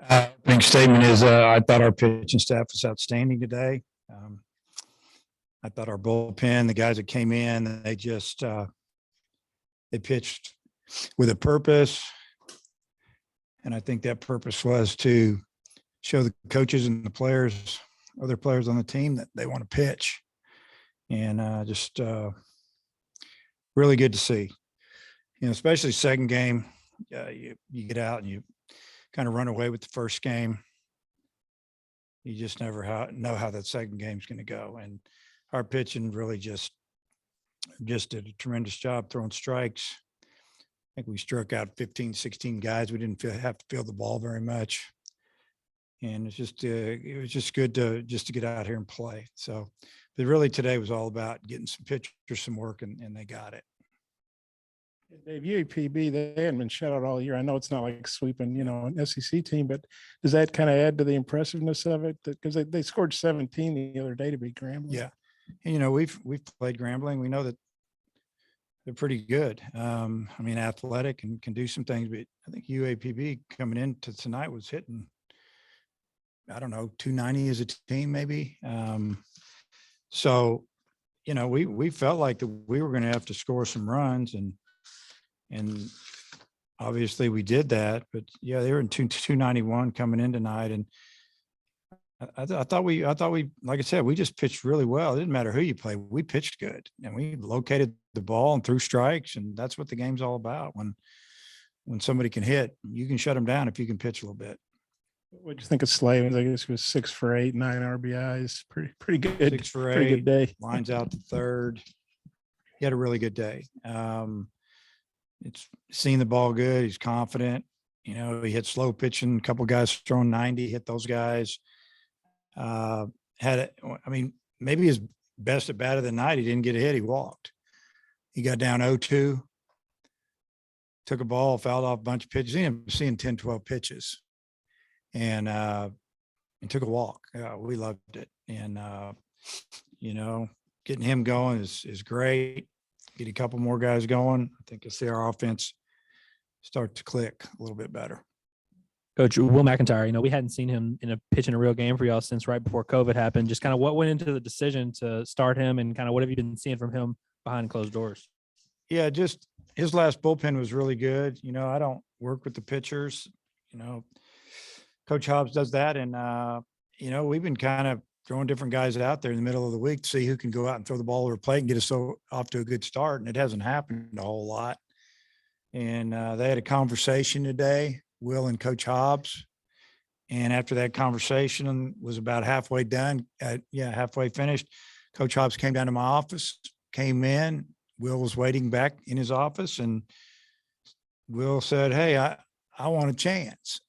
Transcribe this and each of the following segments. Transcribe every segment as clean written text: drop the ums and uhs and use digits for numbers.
Opening statement is I thought our pitching staff was outstanding today. I thought our bullpen, the guys that came in, they just they pitched with a purpose. And I think that purpose was to show the coaches and the players, other players on the team, that they want to pitch. And just really good to see, especially second game. You get out and you kind of run away with the first game. You just never know how that second game's going to go. And our pitching really just did a tremendous job throwing strikes. I think we struck out 15, 16 guys. We didn't have to field the ball very much. And it's just, it was just good to get out here and play. So, but really today was all about getting some pitchers some work, and they got it. Dave, UAPB, they hadn't been shut out all year. I know it's not like sweeping, an SEC team, but does that kind of add to the impressiveness of it? Because they scored 17 the other day to beat Grambling. Yeah. And, we've played Grambling. We know that they're pretty good. Athletic and can do some things, but I think UAPB coming into tonight was hitting, 290 as a team, maybe. So, we felt like that we were going to have to score some runs, and obviously we did that. But yeah, they were in 291 coming in tonight, and I thought we, like I said, we just pitched really well. It didn't matter who you played. We pitched good, and we located the ball and threw strikes, and that's what the game's all about. When somebody can hit, you can shut them down if you can pitch a little bit. What'd you think of Slavens? I guess he was 6 for 8, 9 RBIs. Pretty good. 6 for 8. Pretty good day. Lines out to third. He had a really good day. It's seeing the ball good. He's confident. He hit slow pitching. A couple guys throwing 90, hit those guys. Maybe his best at bat of the night. He didn't get a hit. He walked. He got down 0-2. Took a ball, fouled off a bunch of pitches. He ended up seeing 10, 12 pitches. And he took a walk. We loved it. And, getting him going is great. Get a couple more guys going. I think you'll see our offense start to click a little bit better. Coach Will McIntyre, we hadn't seen him pitch in a real game for y'all since right before COVID happened. Just kind of what went into the decision to start him, and kind of what have you been seeing from him behind closed doors? Yeah, just his last bullpen was really good. I don't work with the pitchers. Coach Hobbs does that. And, we've been kind of throwing different guys out there in the middle of the week to see who can go out and throw the ball over plate and get us off to a good start. And it hasn't happened a whole lot. And they had a conversation today, Will and Coach Hobbs. And after that conversation was about halfway done, halfway finished, Coach Hobbs came down to my office, came in. Will was waiting back in his office, and Will said, "Hey, I want a chance."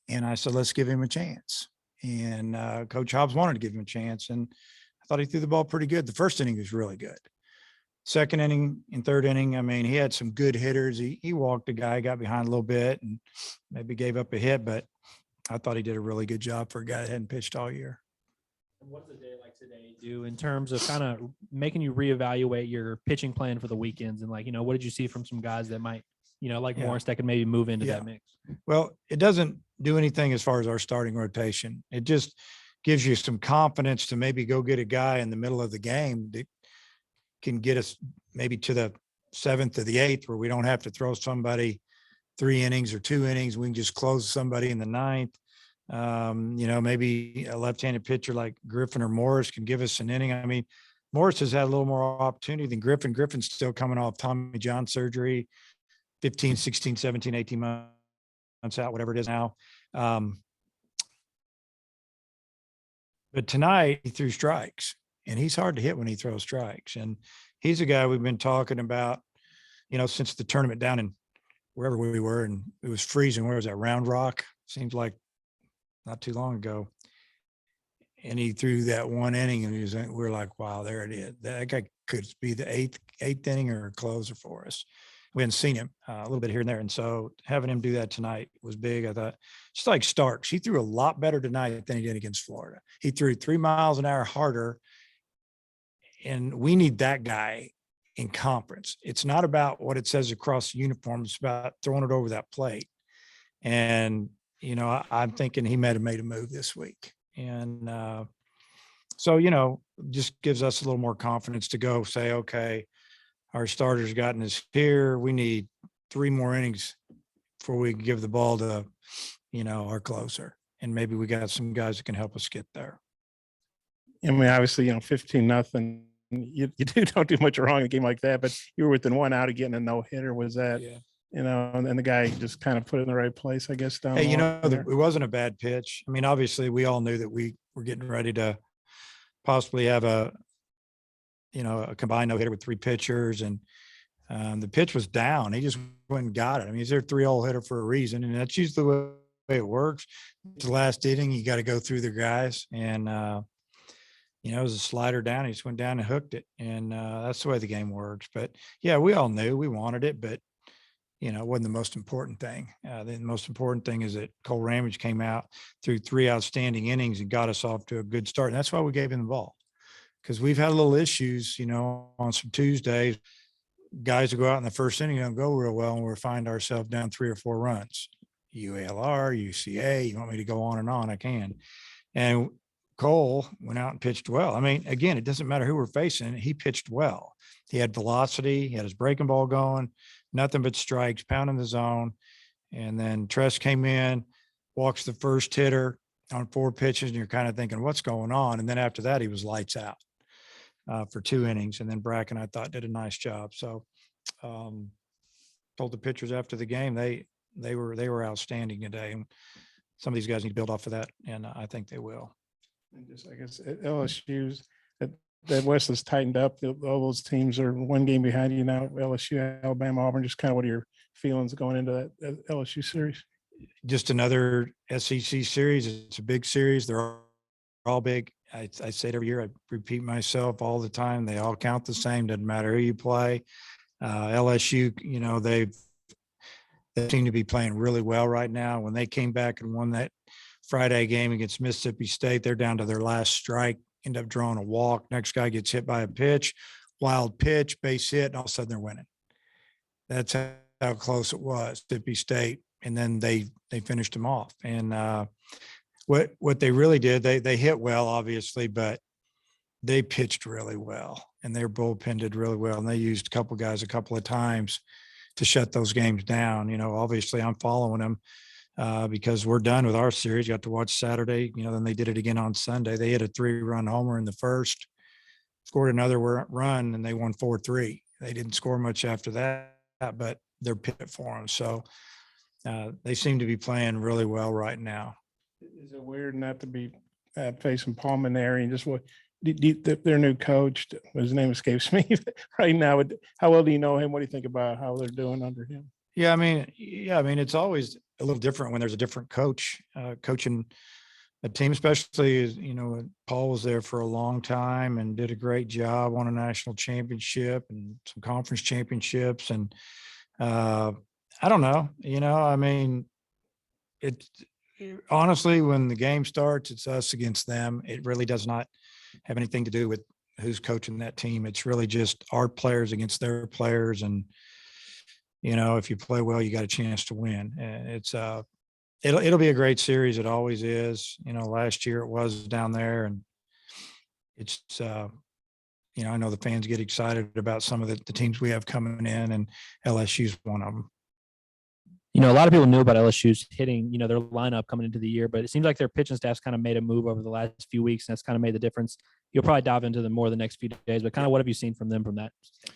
And I said, "Let's give him a chance." And Coach Hobbs wanted to give him a chance, and I thought he threw the ball pretty good. The first inning was really good. Second inning and third inning, he had some good hitters. He walked a guy, got behind a little bit, and maybe gave up a hit, but I thought he did a really good job for a guy that hadn't pitched all year. What does a day like today do in terms of kind of making you reevaluate your pitching plan for the weekends? And what did you see from some guys that might, Morris, that could maybe move into that mix? Well, it doesn't do anything as far as our starting rotation. It just gives you some confidence to maybe go get a guy in the middle of the game that can get us maybe to the 7th or the 8th, where we don't have to throw somebody 3 innings or 2 innings. We can just close somebody in the 9th. Maybe a left-handed pitcher like Griffin or Morris can give us an inning. Morris has had a little more opportunity than Griffin. Griffin's still coming off Tommy John surgery, 15, 16, 17, 18 months out, whatever it is now. But tonight he threw strikes, and he's hard to hit when he throws strikes. And he's a guy we've been talking about, since the tournament down in wherever we were, and it was freezing. Where was that? Round Rock? Seems like not too long ago. And he threw that 1 inning, and we're like, wow, there it is. That guy could be the eighth inning or a closer for us. We hadn't seen him a little bit here and there. And so having him do that tonight was big. I thought, just like Starks, he threw a lot better tonight than he did against Florida. He threw 3 miles an hour harder, and we need that guy in conference. It's not about what it says across the uniform. It's about throwing it over that plate. And, you know, I'm thinking he might have made a move this week. And so, you know, just gives us a little more confidence to go say, okay, our starter's gotten us here. We need 3 more innings before we can give the ball to, you know, our closer. And maybe we got some guys that can help us get there. I mean, obviously, you know, 15-0. You don't do much wrong in a game like that, but you were within 1 out of getting a no hitter. Was that, Yeah. you know, and the guy just kind of put it in the right place, I guess. Down Hey, the you know, line there. it wasn't a bad pitch. I mean, obviously we all knew that we were getting ready to possibly have a, you know, a combined no hitter with 3 pitchers, and the pitch was down. He just went and got it. I mean, he's their 3-hole hitter for a reason, and that's usually the way it works. The last inning, you got to go through the guys, and you know, it was a slider down. He just went down and hooked it, and that's the way the game works. But yeah, we all knew we wanted it, but you know, it wasn't the most important thing. The most important thing is that Cole Ramage came out through 3 outstanding innings and got us off to a good start, and that's why we gave him the ball, because we've had a little issues, you know, on some Tuesdays. Guys who go out in the first inning don't go real well, and we find ourselves down 3 or 4 runs. UALR, UCA, you want me to go on and on, I can. And Cole went out and pitched well. I mean, again, it doesn't matter who we're facing. He pitched well. He had velocity. He had his breaking ball going, nothing but strikes, pounding the zone. And then Tress came in, walks the first hitter on 4 pitches, and you're kind of thinking, what's going on? And then after that, he was lights out for 2 innings. And then Bracken, I thought, did a nice job. So told the pitchers after the game, they were outstanding today. And some of these guys need to build off of that, and I think they will. And just, I guess, at LSU's that West has tightened up. All those teams are 1 game behind you now. LSU, Alabama, Auburn. Just kind of what are your feelings going into that LSU series? Just another SEC series. It's a big series. They're all big. I say it every year. I repeat myself all the time. They all count the same. Doesn't matter who you play. LSU, you know, they seem to be playing really well right now. When they came back and won that Friday game against Mississippi State, they're down to their last strike, end up drawing a walk. Next guy gets hit by a pitch, wild pitch, base hit, and all of a sudden they're winning. That's how close it was, Mississippi State. And then they finished them off. And what they really did, they hit well, obviously, but they pitched really well, and their bullpen did really well. And they used a couple guys a couple of times to shut those games down. You know, obviously I'm following them because we're done with our series. Got to watch Saturday, you know, then they did it again on Sunday. They hit a 3-run homer in the first, scored another run, and they won 4-3. They didn't score much after that, but they're pitted for them. So they seem to be playing really well right now. Is it weird not to be facing Palmineri and just what their new coach, his name escapes me right now. How well do you know him? What do you think about how they're doing under him? Yeah, I mean, it's always a little different when there's a different coach coaching a team, especially, you know, Paul was there for a long time and did a great job, won a national championship and some conference championships. And I don't know, you know, I mean, honestly, when the game starts, it's us against them. It really does not have anything to do with who's coaching that team. It's really just our players against their players. And, you know, if you play well, you got a chance to win. And it's it'll be a great series. It always is. You know, last year it was down there, and it's you know, I know the fans get excited about some of the teams we have coming in, and LSU's one of them. You know, a lot of people knew about LSU's hitting, you know, their lineup coming into the year, but it seems like their pitching staff's kind of made a move over the last few weeks, and that's kind of made the difference. You'll probably dive into them more the next few days, but kind of what have you seen from them from that standpoint?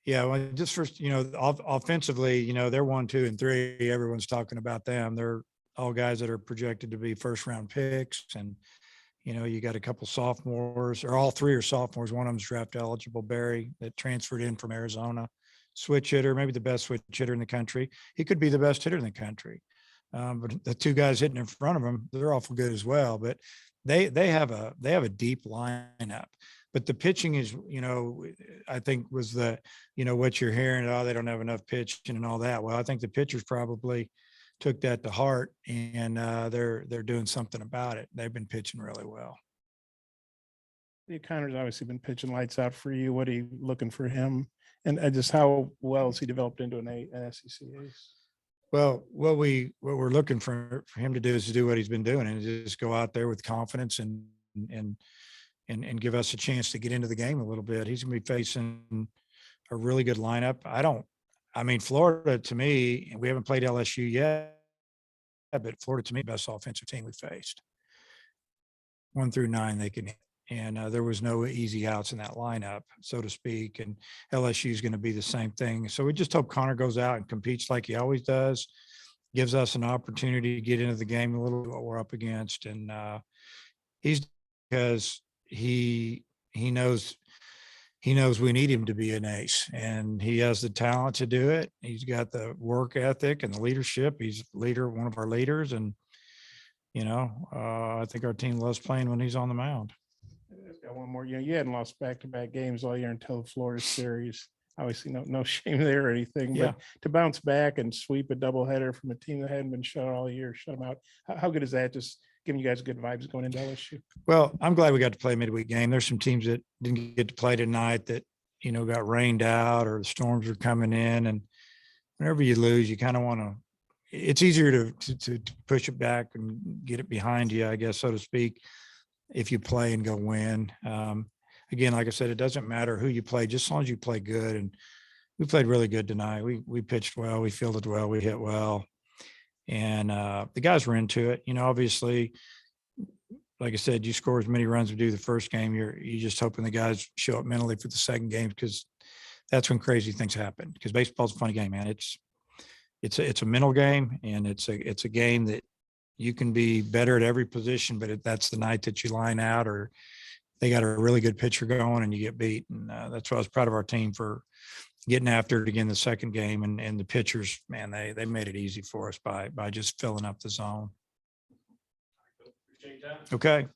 Yeah, well, just first, you know, offensively, you know, they're 1, 2, and 3. Everyone's talking about them. They're all guys that are projected to be first-round picks, and you know, you got a couple sophomores, or all 3 are sophomores. One of them's draft eligible, Barry, that transferred in from Arizona. Switch hitter, maybe the best switch hitter in the country. He could be the best hitter in the country. But the 2 guys hitting in front of him, they're awful good as well. But they have a deep lineup. But the pitching is, you know, I think was the, you know, what you're hearing, oh, they don't have enough pitching and all that. Well, I think the pitchers probably took that to heart, and they're doing something about it. They've been pitching really well. Connor's obviously been pitching lights out for you. What are you looking for him And just how well has he developed into an SEC ace? Well, what we're looking for him to do is to do what he's been doing and just go out there with confidence and give us a chance to get into the game a little bit. He's going to be facing a really good lineup. I mean, Florida to me, and we haven't played LSU yet, but Florida to me, best offensive team we faced. 1 through 9 they can hit. And there was no easy outs in that lineup, so to speak. And LSU is going to be the same thing. So we just hope Connor goes out and competes like he always does, gives us an opportunity to get into the game a little bit what we're up against. And he's because he knows we need him to be an ace, and he has the talent to do it. He's got the work ethic and the leadership. He's one of our leaders. And, I think our team loves playing when he's on the mound. I've got one more. You hadn't lost back-to-back games all year until the Florida series. Obviously, no shame there or anything. Yeah. But to bounce back and sweep a doubleheader from a team that hadn't been shut all year, shut them out. How good is that? Just giving you guys good vibes going into LSU. Well, I'm glad we got to play a midweek game. There's some teams that didn't get to play tonight that, got rained out or the storms were coming in. And whenever you lose, you kind of want to, it's easier to push it back and get it behind you, I guess, so to speak, if you play and go win. Again, like I said, it doesn't matter who you play, just as long as you play good. And we played really good tonight. We pitched well, we fielded well, we hit well. And the guys were into it. Obviously, like I said, you score as many runs as you do the first game. You're just hoping the guys show up mentally for the second game, because that's when crazy things happen. Because baseball's a funny game, man. It's a mental game, and it's a game that you can be better at every position, but that's the night that you line out or they got a really good pitcher going and you get beat. And that's why I was proud of our team for getting after it again the second game. And the pitchers, man, they made it easy for us by just filling up the zone. Okay.